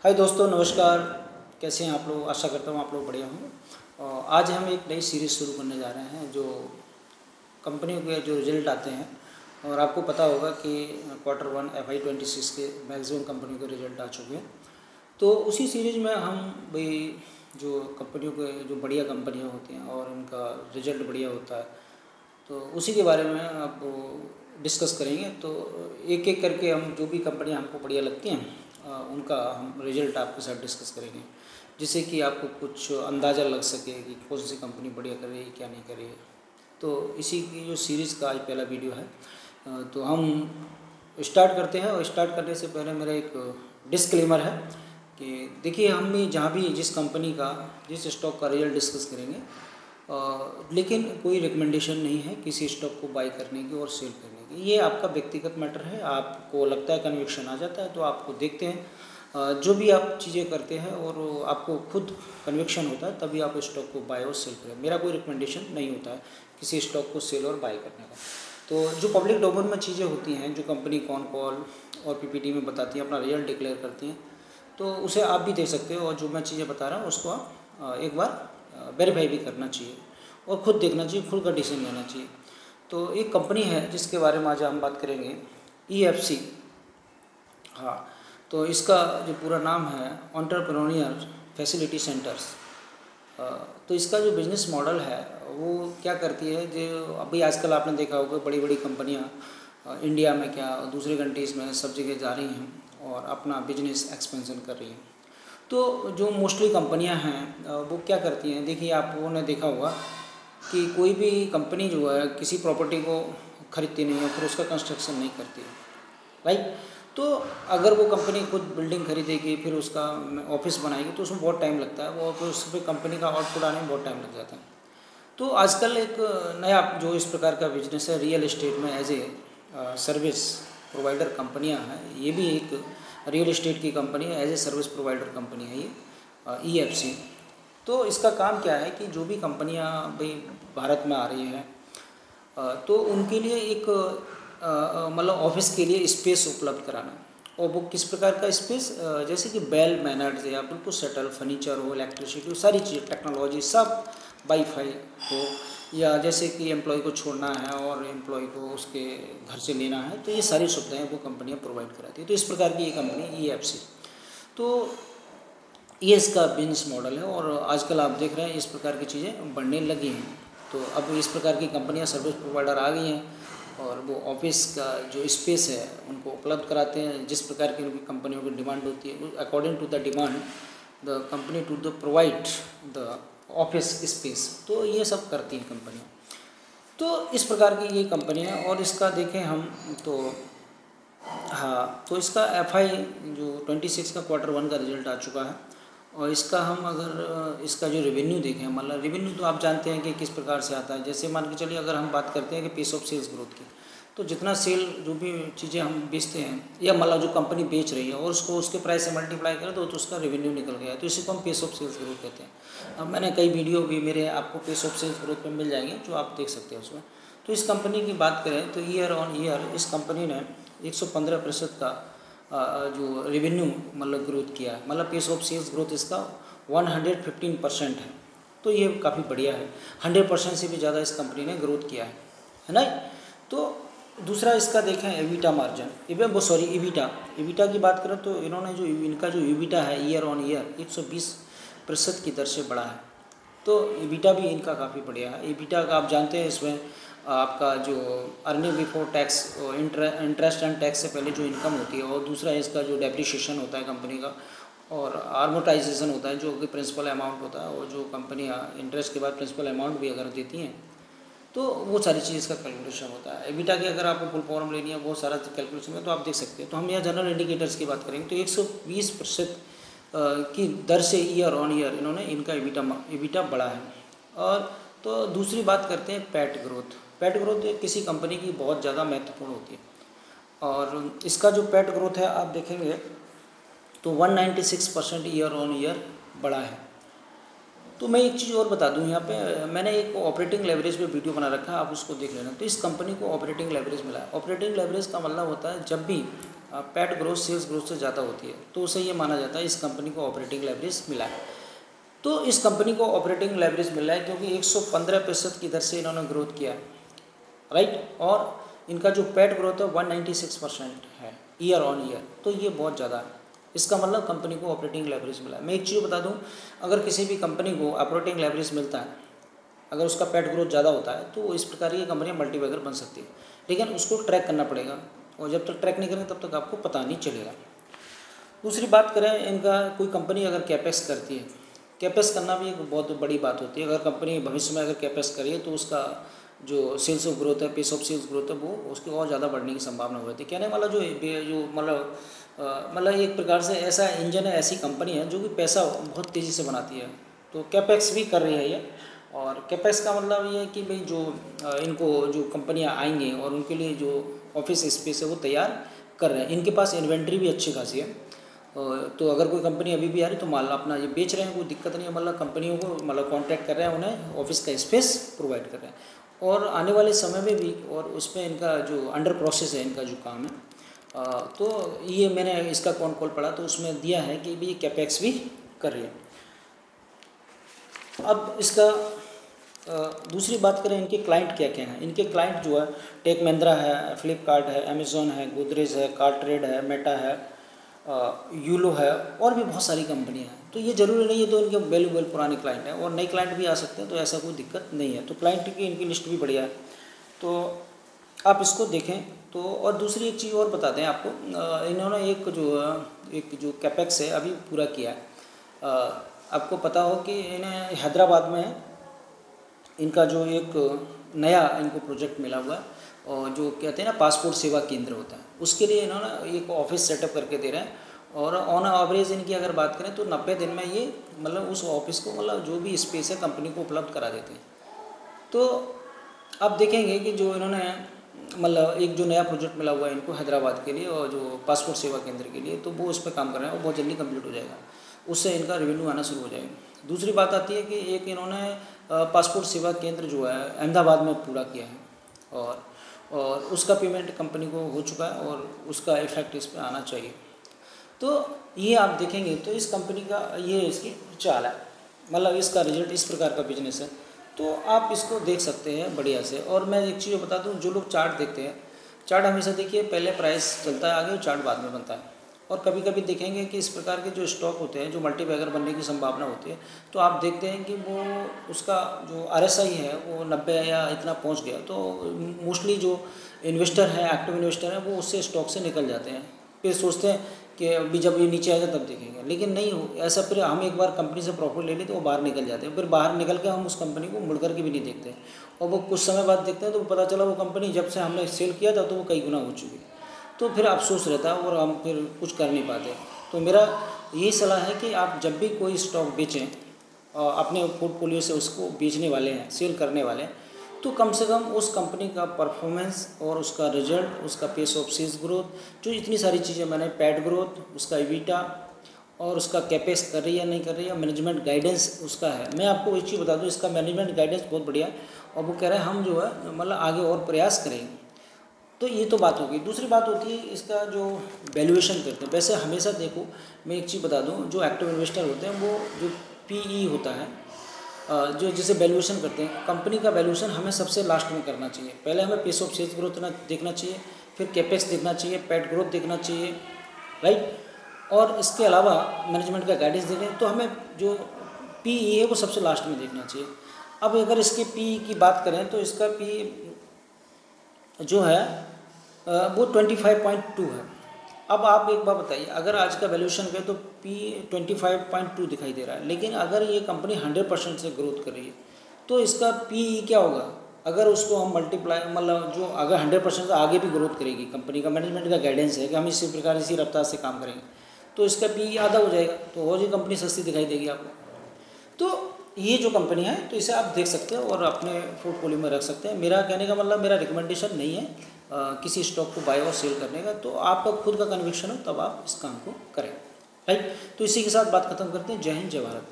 हाय दोस्तों, नमस्कार। कैसे हैं आप लोग? आशा करता हूँ आप लोग बढ़िया होंगे। और आज हम एक नई सीरीज़ शुरू करने जा रहे हैं जो कंपनियों के जो रिजल्ट आते हैं। और आपको पता होगा कि Q1 FY 26 के मैक्सिमम कंपनियों के रिजल्ट आ चुके हैं। तो उसी सीरीज़ में हम भाई जो कंपनियों के जो बढ़िया कंपनियाँ होती हैं और उनका रिजल्ट बढ़िया होता है, तो उसी के बारे में आपको डिस्कस करेंगे। तो एक एक करके हम जो भी कंपनियां हमको बढ़िया लगती हैं उनका हम रिजल्ट आपके साथ डिस्कस करेंगे, जिससे कि आपको कुछ अंदाज़ा लग सके कि कौन सी कंपनी बढ़िया कर रही है, क्या नहीं कर रही है। तो इसी की जो सीरीज़ का आज पहला वीडियो है, तो हम स्टार्ट करते हैं। और स्टार्ट करने से पहले मेरा एक डिस्क्लेमर है कि देखिए, हम भी जहाँ भी जिस कंपनी का जिस स्टॉक का रिजल्ट डिस्कस करेंगे, लेकिन कोई रिकमेंडेशन नहीं है किसी स्टॉक को बाई करने की और सेल करने की। ये आपका व्यक्तिगत मैटर है। आपको लगता है, कन्विक्शन आ जाता है तो आपको देखते हैं। जो भी आप चीज़ें करते हैं और आपको खुद कन्विक्शन होता है तभी आप स्टॉक को बाय और सेल करें। मेरा कोई रिकमेंडेशन नहीं होता है किसी स्टॉक को सेल और बाय करने का। तो जो पब्लिक डोमेन में चीज़ें होती हैं, जो कंपनी कॉन कॉल और PPT में बताती हैं, अपना रिजल्ट डिक्लेयर करती हैं, तो उसे आप भी देख सकते हो। और जो मैं चीज़ें बता रहा हूँ उसको आप एक बार वेरीफाई भी करना चाहिए और ख़ुद देखना चाहिए, खुद का डिसीजन लेना चाहिए। तो एक कंपनी है जिसके बारे में आज हम बात करेंगे, EFC। हाँ, तो इसका जो पूरा नाम है एंटरप्रेन्योर फैसिलिटी सेंटर्स। तो इसका जो बिज़नेस मॉडल है वो क्या करती है, जो अभी आजकल आपने देखा होगा बड़ी बड़ी कंपनियाँ इंडिया में क्या दूसरे कंट्रीज़ में सब जगह जा रही हैं और अपना बिजनेस एक्सपेंशन कर रही हैं। तो जो मोस्टली कंपनियां हैं वो क्या करती हैं, देखिए आप लोगों ने देखा होगा कि कोई भी कंपनी जो है किसी प्रॉपर्टी को खरीदती नहीं है, फिर उसका कंस्ट्रक्शन नहीं करती है, राइट। तो अगर वो कंपनी खुद बिल्डिंग खरीदेगी, फिर उसका ऑफिस बनाएगी, तो उसमें बहुत टाइम लगता है। वो फिर उस पर कंपनी का आउटपुट आने में बहुत टाइम लग जाता है। तो आजकल एक नया जो इस प्रकार का बिजनेस है, रियल एस्टेट में एज ए सर्विस प्रोवाइडर कंपनियां हैं। ये भी एक रियल एस्टेट की कंपनी है, as a service provider company है ये EFC। तो इसका काम क्या है कि जो भी कंपनियां भाई भारत में आ रही हैं, तो उनके लिए एक मतलब ऑफिस के लिए स्पेस उपलब्ध कराना। और वो किस प्रकार का स्पेस, जैसे कि वेल मैनर्ड या बिल्कुल सेटल फर्नीचर हो, इलेक्ट्रिसिटी, सारी चीज़, टेक्नोलॉजी सब, वाईफाई हो, या जैसे कि एम्प्लॉय को छोड़ना है और एम्प्लॉय को उसके घर से लेना है, तो ये सारी सुविधाएं वो कंपनियां प्रोवाइड कराती है। तो इस प्रकार की ये कंपनी EFC, तो ये इसका बिजनेस मॉडल है। और आजकल आप देख रहे हैं इस प्रकार की चीज़ें बढ़ने लगी हैं। तो अब इस प्रकार की कंपनियां सर्विस प्रोवाइडर आ गई हैं और वो ऑफिस का जो स्पेस है उनको उपलब्ध कराते हैं। जिस प्रकार की उनकी कंपनियों की डिमांड होती है, according to the demand the company to the provide the office space. तो ये सब करती हैं कंपनियाँ। तो इस प्रकार की ये कंपनियाँ, और इसका देखें हम तो हाँ, तो इसका FY जो 26 का Q1 का रिजल्ट आ चुका है। और इसका हम अगर इसका जो रेवेन्यू देखें, मतलब रेवेन्यू तो आप जानते हैं कि किस प्रकार से आता है। जैसे मान के चलिए, अगर हम बात करते हैं कि पेस ऑफ सेल्स ग्रोथ की, तो जितना सेल जो भी चीज़ें हम बेचते हैं या मतलब जो कंपनी बेच रही है और उसको उसके प्राइस से मल्टीप्लाई करें तो उसका रेवेन्यू निकल गया, तो इसी को हम पेस ऑफ सेल्स ग्रोथ कहते हैं। अब मैंने कई वीडियो भी मेरे आपको पेस ऑफ सेल्स ग्रोथ में मिल जाएंगे, जो आप देख सकते हैं उसमें। तो इस कंपनी की बात करें तो ईयर ऑन ईयर इस कंपनी ने 115% का जो रेवेन्यू मतलब ग्रोथ किया है। मतलब पेस ऑफ सेल्स ग्रोथ इसका 115% है। तो ये काफ़ी बढ़िया है। 100% से भी ज़्यादा इस कंपनी ने ग्रोथ किया है ना। तो दूसरा इसका देखें EBITDA मार्जिन, EBITDA की बात करें तो इन्होंने जो इनका जो EBITDA है ईयर ऑन ईयर 120% की दर से बढ़ा है। तो EBITDA भी इनका काफ़ी बढ़िया है। EBITDA का आप जानते हैं, इसमें आपका जो earning before tax, interest and tax से पहले जो इनकम होती है, और दूसरा इसका जो डेप्रिसिएशन होता है कंपनी का, और आर्मोटाइजेशन होता है जो कि प्रिंसिपल अमाउंट होता है। और जो कंपनियाँ इंटरेस्ट के बाद प्रिंसिपल अमाउंट भी अगर देती हैं तो वो सारी चीज़ का कैलकुलेशन होता है। EBITDA की अगर आपको फुल फॉर्म लेनी है, बहुत सारा कैलकुलेशन है, तो आप देख सकते हैं। तो हम यहाँ जनरल इंडिकेटर्स की बात करेंगे तो 120% की दर से ईयर ऑन ईयर इन्होंने इनका EBITDA बढ़ा है। और तो दूसरी बात करते हैं पैट ग्रोथ किसी कंपनी की बहुत ज़्यादा महत्वपूर्ण होती है। और इसका जो पैट ग्रोथ है आप देखेंगे तो 196% ईयर ऑन ईयर बढ़ा है। तो मैं एक चीज़ और बता दूं, यहाँ पे मैंने एक ऑपरेटिंग लेवरेज पे वीडियो बना रखा है, आप उसको देख लेना। तो इस कंपनी को ऑपरेटिंग लेवरेज मिला है। ऑपरेटिंग लेवरेज का मतलब होता है जब भी पैट ग्रोथ सेल्स ग्रोथ से ज़्यादा होती है, तो उसे ये माना जाता है इस कंपनी को ऑपरेटिंग लेवरेज मिला है। तो इस कंपनी को ऑपरेटिंग लेवरेज मिला है क्योंकि 115% की दर से इन्होंने ग्रोथ किया, राइट। और इनका जो पैट ग्रोथ है 196% है ईयर ऑन ईयर, तो ये बहुत ज़्यादा है। इसका मतलब कंपनी को ऑपरेटिंग लेवरेज मिला है। मैं एक चीज़ बता दूं, अगर किसी भी कंपनी को ऑपरेटिंग लेवरेज मिलता है, अगर उसका पैट ग्रोथ ज़्यादा होता है, तो इस प्रकार की कंपनी मल्टीबैगर बन सकती है, लेकिन उसको ट्रैक करना पड़ेगा, और जब तक ट्रैक नहीं करेंगे तब तक आपको पता नहीं चलेगा। दूसरी बात करें, इनका कोई कंपनी अगर कैपेक्स करती है, कैपेक्स करना भी एक बहुत बड़ी बात होती है। अगर कंपनी भविष्य में अगर कैपेक्स करिए तो उसका जो सेल्स ऑफ ग्रोथ है, पेस ऑफ सेल्स ग्रोथ है, वो उसकी और ज़्यादा बढ़ने की संभावना होती है। कहने वाला जो मतलब एक प्रकार से ऐसा इंजन है, ऐसी कंपनी है जो कि पैसा बहुत तेज़ी से बनाती है, तो कैपेक्स भी कर रही है ये। और कैपेक्स का मतलब ये है कि भाई जो इनको जो कंपनियां आएंगी और उनके लिए जो ऑफिस स्पेस है वो तैयार कर रहे हैं। इनके पास इन्वेंट्री भी अच्छी खासी है, तो अगर कोई कंपनी अभी भी आ रही तो माल अपना ये बेच रहे हैं, कोई दिक्कत नहीं है। मतलब कंपनियों को मतलब कॉन्ट्रैक्ट कर रहे हैं, उन्हें ऑफिस का स्पेस प्रोवाइड कर रहे हैं, और आने वाले समय में भी, और उसमें इनका जो अंडर प्रोसेस है इनका जो काम है, तो ये मैंने इसका कॉल पढ़ा तो उसमें दिया है कि भी कैपेक्स भी कर रही है। अब इसका दूसरी बात करें, इनके क्लाइंट क्या क्या हैं। इनके क्लाइंट जो है टेक महिंद्रा है, फ्लिपकार्ट है, अमेज़ॉन है, गोदरेज है, कार्टरेड है, मेटा है, यूलो है, और भी बहुत सारी कंपनियां हैं। तो ये जरूरी नहीं है तो इनके वैल्यूबल पुराने क्लाइंट हैं, और नए क्लाइंट भी आ सकते हैं, तो ऐसा कोई दिक्कत नहीं है। तो क्लाइंट की इनकी लिस्ट भी बढ़िया है, तो आप इसको देखें। तो और दूसरी एक चीज़ और बताते हैं आपको, इन्होंने एक जो कैपेक्स है अभी पूरा किया है। आपको पता हो कि इन्हें हैदराबाद में इनका जो एक नया इनको प्रोजेक्ट मिला हुआ है, और जो कहते हैं ना पासपोर्ट सेवा केंद्र होता है, उसके लिए इन्होंने एक ऑफिस सेटअप करके दे रहे हैं। और ऑन एवरेज इनकी अगर बात करें तो 90 दिन में ये मतलब उस ऑफिस को मतलब जो भी स्पेस है कंपनी को उपलब्ध करा देते हैं। तो आप देखेंगे कि जो इन्होंने मतलब एक जो नया प्रोजेक्ट मिला हुआ है इनको हैदराबाद के लिए, और जो पासपोर्ट सेवा केंद्र के लिए, तो वो उस पर काम कर रहे हैं और बहुत जल्दी कंप्लीट हो जाएगा, उससे इनका रेवेन्यू आना शुरू हो जाएगा। दूसरी बात आती है कि एक इन्होंने पासपोर्ट सेवा केंद्र जो है अहमदाबाद में पूरा किया है, और उसका पेमेंट कंपनी को हो चुका है, और उसका इफेक्ट इस पर आना चाहिए। तो ये आप देखेंगे तो इस कंपनी का ये इसकी चाल है, मतलब इसका रिजल्ट इस प्रकार का बिजनेस है, तो आप इसको देख सकते हैं बढ़िया से। और मैं एक चीज़ बता दूं, जो लोग चार्ट देखते हैं, चार्ट हमेशा देखिए पहले प्राइस चलता है आगे और चार्ट बाद में बनता है। और कभी कभी देखेंगे कि इस प्रकार के जो स्टॉक होते हैं, जो मल्टीबैगर बनने की संभावना होती है, तो आप देखते हैं कि वो उसका जो RSI है वो 90 या इतना पहुंच गया, तो मोस्टली जो इन्वेस्टर हैं, एक्टिव इन्वेस्टर हैं, वो उससे स्टॉक से निकल जाते हैं। फिर सोचते हैं कि अभी जब ये नीचे आएगा तब देखेंगे, लेकिन नहीं हो ऐसा। फिर हम एक बार कंपनी से प्रॉफिट ले लेते तो वो बाहर निकल जाते हैं, फिर बाहर निकल के हम उस कंपनी को मुड़ कर के भी नहीं देखते, और वो कुछ समय बाद देखते हैं तो पता चला वो कंपनी जब से हमने सेल किया था तो वो कई गुना हो चुकी है। तो फिर अफसोस रहता है और हम फिर कुछ कर नहीं पाते। तो मेरा यही सलाह है कि आप जब भी कोई स्टॉक बेचें, अपने पोर्टफोलियो से उसको बेचने वाले हैं, सेल करने वाले हैं, तो कम से कम उस कंपनी का परफॉर्मेंस और उसका रिजल्ट, उसका पेस ऑफ सेल्स ग्रोथ, जो इतनी सारी चीज़ें मैंने पैट ग्रोथ, उसका ईबिटा और उसका कैपेक्स कर रही है नहीं कर रही है, मैनेजमेंट गाइडेंस उसका है। मैं आपको एक चीज़ बता दूं, इसका मैनेजमेंट गाइडेंस बहुत बढ़िया है, और वो कह रहे हैं हम जो है मतलब आगे और प्रयास करेंगे। तो ये तो बात होगी। दूसरी बात होती है इसका जो वैल्यूएशन करते हैं। वैसे हमेशा देखो, मैं एक चीज़ बता दूं, जो एक्टिव इन्वेस्टर होते हैं वो जो PE होता है, जो जिसे वैल्यूएशन करते हैं, कंपनी का वैल्यूएशन हमें सबसे लास्ट में करना चाहिए। पहले हमें पेस ऑफ सेल्स ग्रोथ देखना चाहिए, फिर कैपेक्स देखना चाहिए, पैट ग्रोथ देखना चाहिए, राइट। और इसके अलावा मैनेजमेंट का गाइडेंस देखें तो हमें जो PE है वो सबसे लास्ट में देखना चाहिए। अब अगर इसके PE की बात करें तो इसका PE जो है वो 25.2 है। अब आप एक बात बताइए, अगर आज का वैल्यूएशन करें तो P 25.2 दिखाई दे रहा है, लेकिन अगर ये कंपनी 100% से ग्रोथ कर रही है तो इसका PE क्या होगा? अगर उसको हम मल्टीप्लाई मतलब जो अगर 100% से आगे भी ग्रोथ करेगी कंपनी का, मैनेजमेंट का गाइडेंस है कि हम इसी प्रकार इसी रफ्तार से काम करेंगे, तो इसका PE आधा हो जाएगा, तो और ये कंपनी सस्ती दिखाई देगी आपको। तो ये जो कंपनी है तो इसे आप देख सकते हैं और अपने पोर्टफोलियो में रख सकते हैं। मेरा कहने का मतलब, मेरा रिकमेंडेशन नहीं है किसी स्टॉक को बाय और सेल करने का, तो आपका खुद का कन्विक्शन हो तब आप इस काम को करें, राइट। तो इसी के साथ बात खत्म करते हैं। जय हिंद, जय भारत।